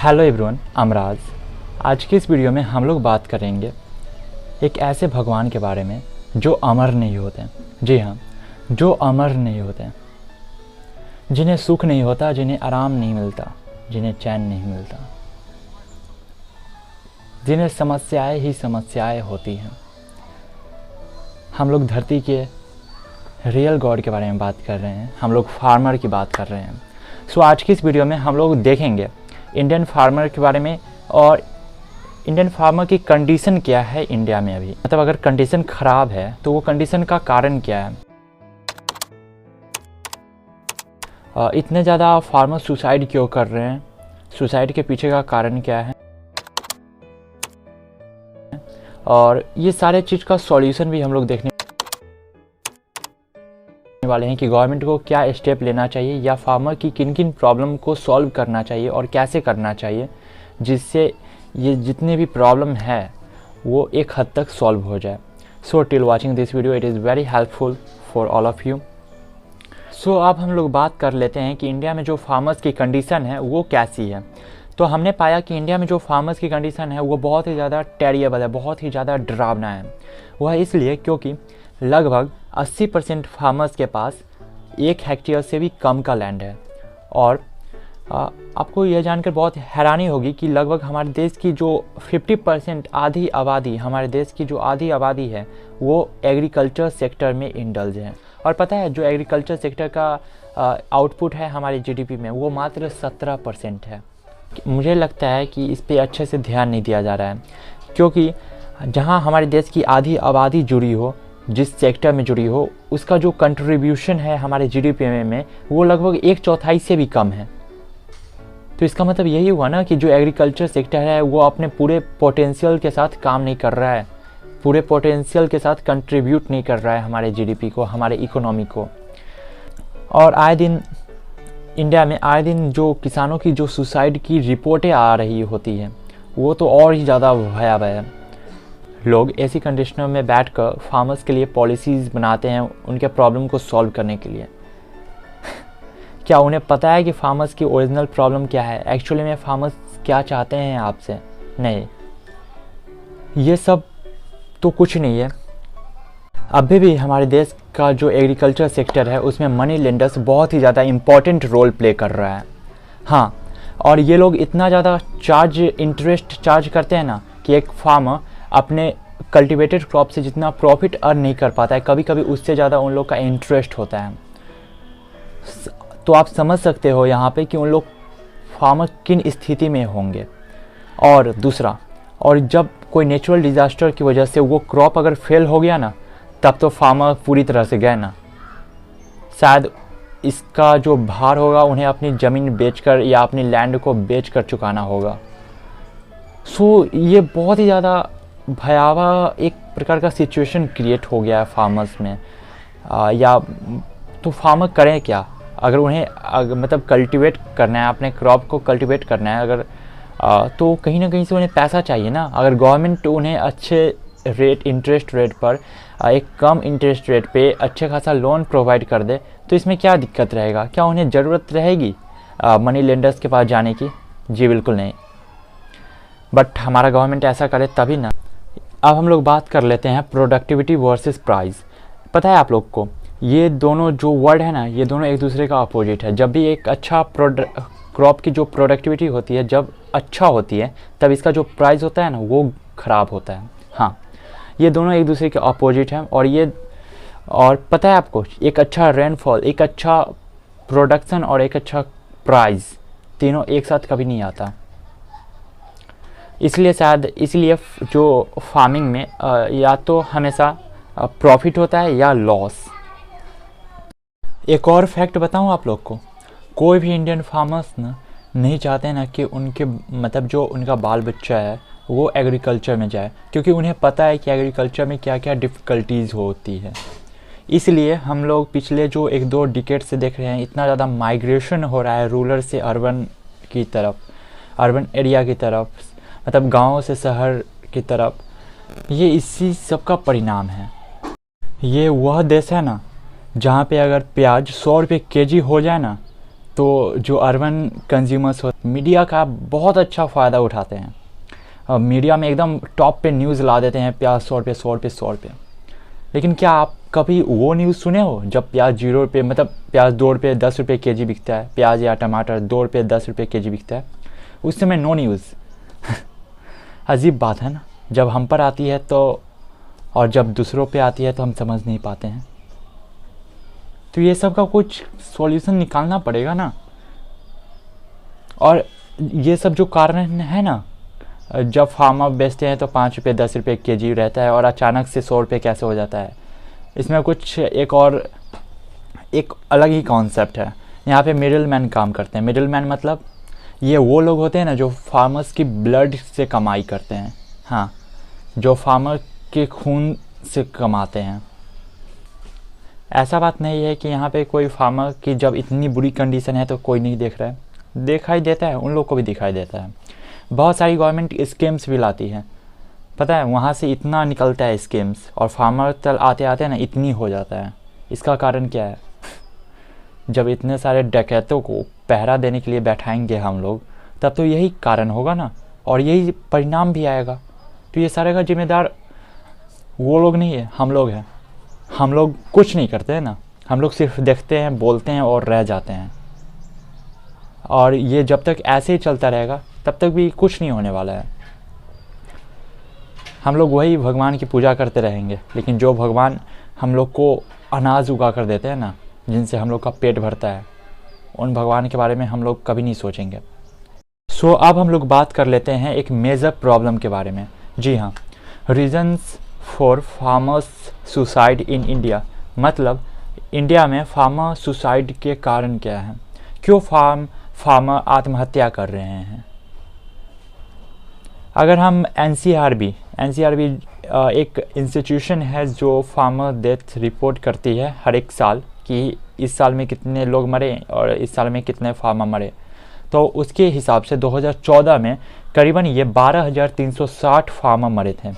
Hello everyone, अमराज। आज की इस वीडियो में हम लोग बात करेंगे एक ऐसे भगवान के बारे में जो अमर नहीं होते। जी हाँ, जो अमर नहीं होते, जिन्हें सुख नहीं होता, जिन्हें आराम नहीं मिलता, जिन्हें चैन नहीं मिलता, जिन्हें समस्याएं ही समस्याएं होती हैं। हम लोग धरती के रियल गॉड के बारे में बात कर रहे हैं, हम लोग फार्मर की बात कर रहे हैं। सो आज की इस वीडियो में हम लोग देखेंगे इंडियन फार्मर के बारे में और इंडियन फार्मर की कंडीशन क्या है इंडिया में अभी। मतलब अगर कंडीशन ख़राब है तो वो कंडीशन का कारण क्या है। इतने ज़्यादा फार्मर सुसाइड क्यों कर रहे हैं, सुसाइड के पीछे का कारण क्या है, और ये सारे चीज़ का सॉल्यूशन भी हम लोग देखने वाले हैं कि गवर्नमेंट को क्या स्टेप लेना चाहिए या फार्मर की किन किन प्रॉब्लम को सॉल्व करना चाहिए और कैसे करना चाहिए, जिससे ये जितने भी प्रॉब्लम है वो एक हद तक सॉल्व हो जाए। So till watching this video it is very helpful for all of you. So अब हम लोग बात कर लेते हैं कि इंडिया में जो फार्मर्स की कंडीशन है वो कैसी है। तो हमने पाया कि इंडिया में जो फार्मर्स की कंडीशन है वो बहुत ही ज़्यादा टेरिएबल है, बहुत ही ज़्यादा डरावना है। वह इसलिए क्योंकि लगभग 80% फार्मर्स के पास 1 हेक्टेयर से भी कम का लैंड है। और आपको यह जानकर बहुत हैरानी होगी कि लगभग हमारे देश की जो 50% आधी आबादी, हमारे देश की जो आधी आबादी है वो एग्रीकल्चर सेक्टर में इंडल्ज है। और पता है जो एग्रीकल्चर सेक्टर का आउटपुट है हमारे जीडीपी में वो मात्र 17% है। मुझे लगता है कि इस पे अच्छे से ध्यान नहीं दिया जा रहा है, क्योंकि जहाँ हमारे देश की आधी आबादी जुड़ी हो, जिस सेक्टर में जुड़ी हो, उसका जो कंट्रीब्यूशन है हमारे जीडीपी में वो लगभग 1/4 से भी कम है। तो इसका मतलब यही हुआ ना कि जो एग्रीकल्चर सेक्टर है वो अपने पूरे पोटेंशियल के साथ काम नहीं कर रहा है, पूरे पोटेंशियल के साथ कंट्रीब्यूट नहीं कर रहा है हमारे जीडीपी को, हमारे इकोनॉमी को। और आए दिन इंडिया में आए दिन जो किसानों की जो सुसाइड की रिपोर्टें आ रही होती हैं वो तो और ही ज़्यादा भयावह है। लोग ऐसी कंडीशनों में बैठकर फार्मर्स के लिए पॉलिसीज़ बनाते हैं उनके प्रॉब्लम को सॉल्व करने के लिए। क्या उन्हें पता है कि फार्मर्स की ओरिजिनल प्रॉब्लम क्या है, एक्चुअली में फार्मर्स क्या चाहते हैं आपसे? नहीं, ये सब तो कुछ नहीं है। अभी भी हमारे देश का जो एग्रीकल्चर सेक्टर है उसमें मनी लेंडर्स बहुत ही ज़्यादा इम्पॉर्टेंट रोल प्ले कर रहा है। हाँ, और ये लोग इतना ज़्यादा इंटरेस्ट चार्ज करते हैं ना कि एक फार्मर अपने कल्टिवेटेड क्रॉप से जितना प्रॉफिट अर्न नहीं कर पाता है, कभी कभी उससे ज़्यादा उन लोग का इंटरेस्ट होता है। तो आप समझ सकते हो यहाँ पे कि उन लोग फार्मर किन स्थिति में होंगे। और दूसरा, और जब कोई नेचुरल डिज़ास्टर की वजह से वो क्रॉप अगर फेल हो गया ना, तब तो फार्मर पूरी तरह से गए ना। शायद इसका जो भार होगा उन्हें अपनी ज़मीन बेचकर या अपनी लैंड को बेचकर चुकाना होगा। सो ये बहुत ही ज़्यादा भयावह एक प्रकार का सिचुएशन क्रिएट हो गया है फार्मर्स में। या तो फार्मर करें क्या अगर उन्हें मतलब कल्टीवेट करना है, अपने क्रॉप को कल्टीवेट करना है अगर तो कहीं ना कहीं से उन्हें पैसा चाहिए ना। अगर गवर्नमेंट उन्हें अच्छे रेट, इंटरेस्ट रेट पर, एक कम इंटरेस्ट रेट पे अच्छे खासा लोन प्रोवाइड कर दे तो इसमें क्या दिक्कत रहेगा? क्या उन्हें ज़रूरत रहेगी मनी लेंडर्स के पास जाने की? जी बिल्कुल नहीं। बट हमारा गवर्नमेंट ऐसा करे तभी ना। अब हम लोग बात कर लेते हैं प्रोडक्टिविटी वर्सेस प्राइस। पता है आप लोग को ये दोनों जो वर्ड है ना, ये दोनों एक दूसरे का अपोजिट है। जब भी एक अच्छा क्रॉप की जो प्रोडक्टिविटी होती है जब अच्छा होती है, तब इसका जो प्राइस होता है ना वो ख़राब होता है। हाँ, ये दोनों एक दूसरे के अपोजिट हैं। और पता है आपको, एक अच्छा रेनफॉल, एक अच्छा प्रोडक्शन और एक अच्छा प्राइस, तीनों एक साथ कभी नहीं आता। इसलिए जो फार्मिंग में या तो हमेशा प्रॉफिट होता है या लॉस। एक और फैक्ट बताऊं आप लोग को, कोई भी इंडियन फार्मर्स ना नहीं चाहते ना कि उनके मतलब जो उनका बाल बच्चा है वो एग्रीकल्चर में जाए, क्योंकि उन्हें पता है कि एग्रीकल्चर में क्या क्या डिफ़िकल्टीज़ होती है। इसलिए हम लोग पिछले जो 1-2 डिकेड से देख रहे हैं इतना ज़्यादा माइग्रेशन हो रहा है रूरल से अर्बन की तरफ, अर्बन एरिया की तरफ, मतलब गाँव से शहर की तरफ। ये इसी सब का परिणाम है। ये वह देश है ना जहाँ पे अगर प्याज 100 रुपये केजी हो जाए ना तो जो अर्बन कंज्यूमर्स हो मीडिया का बहुत अच्छा फ़ायदा उठाते हैं। मीडिया में एकदम टॉप पे न्यूज़ ला देते हैं, प्याज 100 रुपये 100 रुपये 100 रुपये। लेकिन क्या आप कभी वो न्यूज़ सुने हो जब प्याज 0 रुपये, मतलब प्याज 2 रुपये 10 रुपये केजी बिकता है, प्याज या टमाटर 2 रुपये 10 रुपये केजी बिकता है, उस समय नो न्यूज़। अजीब बात है ना, जब हम पर आती है तो, और जब दूसरों पे आती है तो हम समझ नहीं पाते हैं। तो ये सब का कुछ सॉल्यूशन निकालना पड़ेगा ना। और ये सब जो कारण है ना, जब फार्मर बेचते हैं तो 5 रुपये 10 रुपये केजी रहता है और अचानक से 100 रुपये कैसे हो जाता है, इसमें कुछ एक अलग ही कॉन्सेप्ट है। यहाँ पे मिडिल मैन काम करते हैं। मिडिल मैन मतलब ये वो लोग होते हैं ना जो फार्मर्स की ब्लड से कमाई करते हैं, हाँ, जो फार्मर के खून से कमाते हैं। ऐसा बात नहीं है कि यहाँ पे कोई फार्मर की जब इतनी बुरी कंडीशन है तो कोई नहीं देख रहा है, दिखाई देता है, उन लोग को भी दिखाई देता है। बहुत सारी गवर्नमेंट स्कीम्स भी लाती है, पता है, वहाँ से इतना निकलता है स्कीम्स और फार्मर तक आते आते ना इतनी हो जाता है। इसका कारण क्या है? जब इतने सारे डकैतों को पहरा देने के लिए बैठाएंगे हम लोग, तब तो यही कारण होगा ना, और यही परिणाम भी आएगा। तो ये सारे का जिम्मेदार वो लोग नहीं है, हम लोग हैं। हम लोग कुछ नहीं करते हैं ना, हम लोग सिर्फ देखते हैं, बोलते हैं और रह जाते हैं। और ये जब तक ऐसे ही चलता रहेगा तब तक भी कुछ नहीं होने वाला है। हम लोग वही भगवान की पूजा करते रहेंगे, लेकिन जो भगवान हम लोग को अनाज उगा कर देते हैं ना, जिनसे हम लोग का पेट भरता है, उन भगवान के बारे में हम लोग कभी नहीं सोचेंगे। सो अब हम लोग बात कर लेते हैं एक मेजर प्रॉब्लम के बारे में। जी हाँ, reasons for farmers suicide in India, मतलब इंडिया में फार्मर सुसाइड के कारण क्या है, क्यों फार्मर आत्महत्या कर रहे हैं। अगर हम एनसीआरबी एक इंस्टीट्यूशन है जो फार्मर डेथ रिपोर्ट करती है हर एक साल कि इस साल में कितने लोग मरे और इस साल में कितने फार्मर मरे, तो उसके हिसाब से 2014 में करीबन ये 12,360 फार्मर मरे थे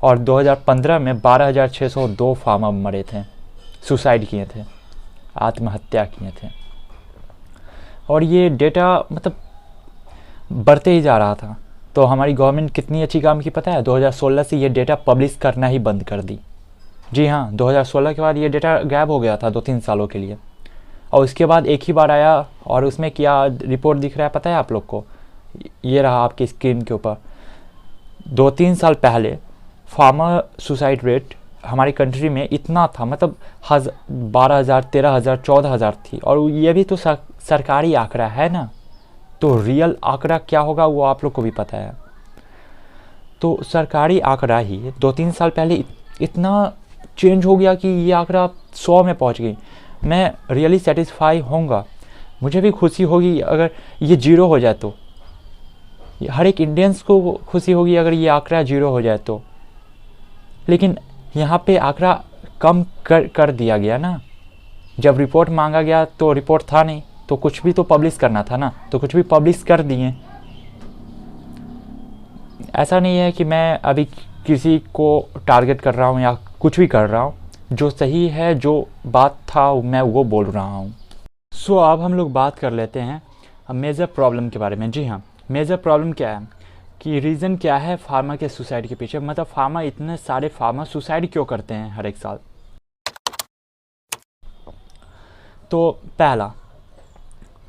और 2015 में 12,602 फार्मर मरे थे, सुसाइड किए थे, आत्महत्या किए थे। और ये डेटा मतलब बढ़ते ही जा रहा था। तो हमारी गवर्नमेंट कितनी अच्छी काम की पता है, 2016 से ये डेटा पब्लिश करना ही बंद कर दी। जी हाँ, 2016 के बाद ये डेटा गायब हो गया था 2-3 सालों के लिए, और उसके बाद एक ही बार आया और उसमें क्या रिपोर्ट दिख रहा है पता है आप लोग को, ये रहा आपकी स्क्रीन के ऊपर। 2-3 साल पहले फार्मर सुसाइड रेट हमारी कंट्री में इतना था, मतलब 12,000, 13,000, 14,000 थी, और ये भी तो सरकारी आंकड़ा है ना, तो रियल आंकड़ा क्या होगा वो आप लोग को भी पता है। तो सरकारी आंकड़ा ही 2-3 साल पहले इतना चेंज हो गया कि ये आंकड़ा 100 में पहुंच गई। मैं रियली सेटिस्फाई होऊंगा, मुझे भी खुशी होगी अगर ये 0 हो जाए तो, हर एक इंडियंस को खुशी होगी अगर ये आंकड़ा 0 हो जाए तो। लेकिन यहाँ पे आंकड़ा कम कर दिया गया ना। जब रिपोर्ट मांगा गया तो रिपोर्ट था नहीं, तो कुछ भी तो पब्लिश करना था ना, तो कुछ भी पब्लिश कर दिए। ऐसा नहीं है कि मैं अभी किसी को टारगेट कर रहा हूँ या कुछ भी कर रहा हूँ, जो सही है, जो बात था मैं वो बोल रहा हूँ। सो अब हम लोग बात कर लेते हैं मेजर प्रॉब्लम के बारे में। जी हाँ, मेजर प्रॉब्लम क्या है कि रीज़न क्या है फार्मर के सुसाइड के पीछे, मतलब फार्मर, इतने सारे फार्मर सुसाइड क्यों करते हैं हर एक साल। तो पहला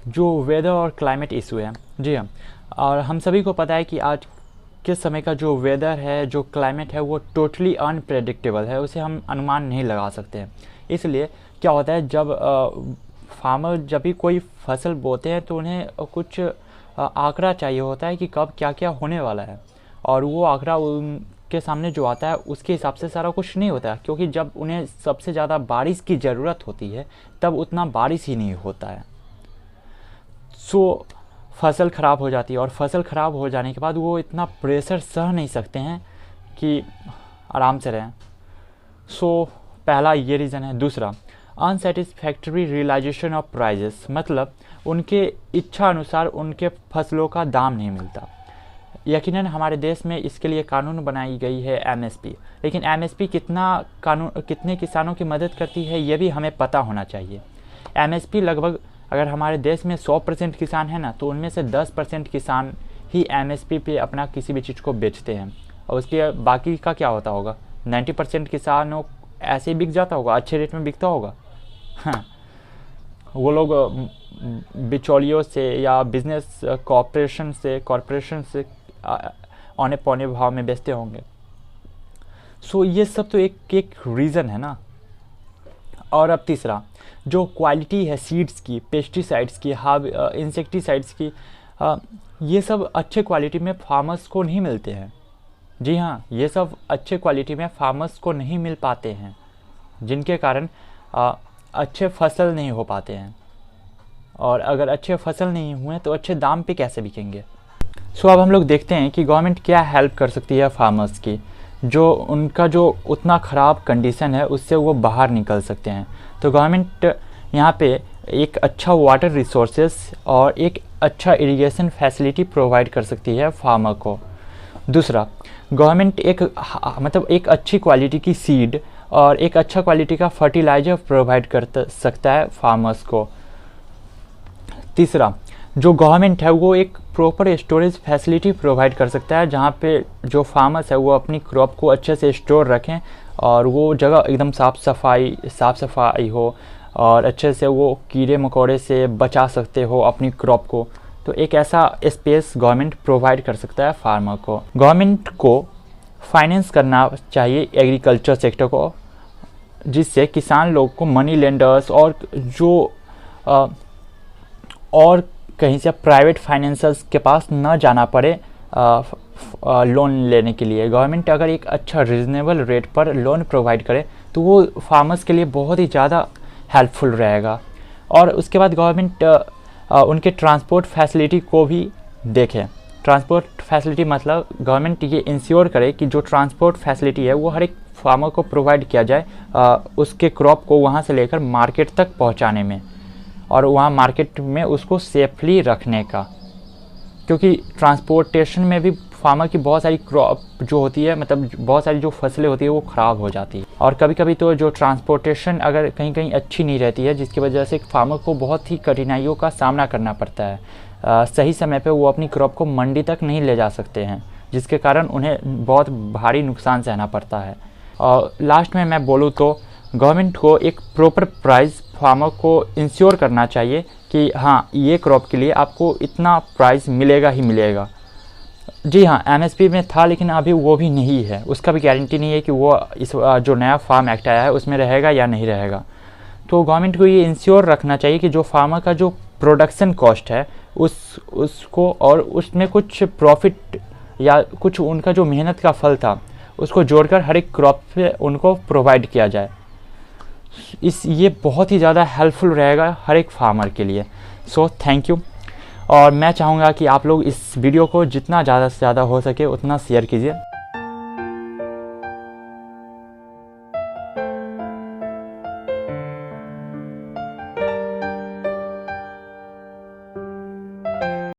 जो वेदर और क्लाइमेट इशू है। जी हाँ, और हम सभी को पता है कि आज के समय का जो वेदर है, जो क्लाइमेट है, वो टोटली अनप्रेडिक्टेबल है, उसे हम अनुमान नहीं लगा सकते हैं। इसलिए क्या होता है, जब फार्मर जब भी कोई फसल बोते हैं तो उन्हें कुछ आंकड़ा चाहिए होता है कि कब क्या क्या होने वाला है, और वो आंकड़ा उनके सामने जो आता है उसके हिसाब से सारा कुछ नहीं होता है, क्योंकि जब उन्हें सबसे ज़्यादा बारिश की ज़रूरत होती है तब उतना बारिश ही नहीं होता है। सो फसल ख़राब हो जाती है, और फसल ख़राब हो जाने के बाद वो इतना प्रेशर सह नहीं सकते हैं कि आराम से रहें। सो पहला ये रीज़न है। दूसरा, अनसेटिस्फैक्ट्री रियलाइजेशन ऑफ प्राइजेस, मतलब उनके इच्छा अनुसार उनके फसलों का दाम नहीं मिलता। यकीनन हमारे देश में इसके लिए कानून बनाई गई है एमएसपी, लेकिन एमएसपी कितने किसानों की मदद करती है ये भी हमें पता होना चाहिए। एमएसपी लगभग अगर हमारे देश में 100% किसान है ना, तो उनमें से 10% किसान ही MSP पे अपना किसी भी चीज़ को बेचते हैं, और उसके बाकी का क्या होता होगा? 90% किसानों ऐसे ही बिक जाता होगा, अच्छे रेट में बिकता होगा। हाँ, वो लोग बिचौलियों से या बिजनेस कॉरपोरेशन से औने पौने भाव में बेचते होंगे। सो ये सब तो एक रीज़न है ना। और अब तीसरा, जो क्वालिटी है सीड्स की, पेस्टिसाइड्स की, इंसेक्टिसाइड्स की, ये सब अच्छे क्वालिटी में फार्मर्स को नहीं मिलते हैं। जी हाँ, ये सब अच्छे क्वालिटी में फार्मर्स को नहीं मिल पाते हैं, जिनके कारण अच्छे फसल नहीं हो पाते हैं। और अगर अच्छे फसल नहीं हुए तो अच्छे दाम पे कैसे बिकेंगे? सो अब हम लोग देखते हैं कि गवर्नमेंट क्या हेल्प कर सकती है फार्मर्स की, जो उनका जो उतना ख़राब कंडीशन है उससे वो बाहर निकल सकते हैं। तो गवर्नमेंट यहाँ पे एक अच्छा वाटर रिसोर्सेस और एक अच्छा इरिगेशन फैसिलिटी प्रोवाइड कर सकती है फार्मर को। दूसरा, गवर्नमेंट एक अच्छी क्वालिटी की सीड और एक अच्छा क्वालिटी का फर्टिलाइज़र प्रोवाइड कर सकता है फार्मर्स को। तीसरा, जो गवर्नमेंट है वो एक प्रॉपर स्टोरेज फैसिलिटी प्रोवाइड कर सकता है, जहाँ पे जो फार्मर्स है वो अपनी क्रॉप को अच्छे से स्टोर रखें और वो जगह एकदम साफ़ सफाई हो और अच्छे से वो कीड़े मकोड़े से बचा सकते हो अपनी क्रॉप को। तो एक ऐसा स्पेस गवर्नमेंट प्रोवाइड कर सकता है फार्मर को। गवर्नमेंट को फाइनेंस करना चाहिए एग्रीकल्चर सेक्टर को, जिससे किसान लोग को मनी लेंडर्स और जो और कहीं से प्राइवेट फाइनेंसर्स के पास न जाना पड़े लोन लेने के लिए। गवर्नमेंट अगर एक अच्छा रीज़नेबल रेट पर लोन प्रोवाइड करे तो वो फार्मर्स के लिए बहुत ही ज़्यादा हेल्पफुल रहेगा। और उसके बाद गवर्नमेंट उनके ट्रांसपोर्ट फैसिलिटी को भी देखें। ट्रांसपोर्ट फैसिलिटी मतलब गवर्नमेंट ये इंश्योर करे कि जो ट्रांसपोर्ट फैसिलिटी है वो हर एक फार्मर को प्रोवाइड किया जाए, उसके क्रॉप को वहाँ से लेकर मार्केट तक पहुँचाने में और वहाँ मार्केट में उसको सेफली रखने का। क्योंकि ट्रांसपोर्टेशन में भी फार्मर की बहुत सारी क्रॉप जो होती है, मतलब बहुत सारी जो फसलें होती है वो ख़राब हो जाती है। और कभी कभी तो जो ट्रांसपोर्टेशन अगर कहीं कहीं अच्छी नहीं रहती है, जिसकी वजह से फार्मर को बहुत ही कठिनाइयों का सामना करना पड़ता है। सही समय पे वो अपनी क्रॉप को मंडी तक नहीं ले जा सकते हैं, जिसके कारण उन्हें बहुत भारी नुकसान सहना पड़ता है। और लास्ट में मैं बोलूँ तो गवर्नमेंट को एक प्रॉपर प्राइस फार्मर को इंश्योर करना चाहिए कि हाँ, ये क्रॉप के लिए आपको इतना प्राइस मिलेगा ही मिलेगा। जी हाँ, MSP में था लेकिन अभी वो भी नहीं है, उसका भी गारंटी नहीं है कि वो इस जो नया फार्म एक्ट आया है उसमें रहेगा या नहीं रहेगा। तो गवर्नमेंट को ये इंश्योर रखना चाहिए कि जो फार्मर का जो प्रोडक्शन कॉस्ट है उसको और उसमें कुछ प्रॉफिट या कुछ उनका जो मेहनत का फल था उसको जोड़कर हर एक क्रॉप पे उनको प्रोवाइड किया जाए। ये बहुत ही ज़्यादा हेल्पफुल रहेगा हर एक फार्मर के लिए। So thank you. और मैं चाहूँगा कि आप लोग इस वीडियो को जितना ज़्यादा से ज़्यादा हो सके उतना शेयर कीजिए।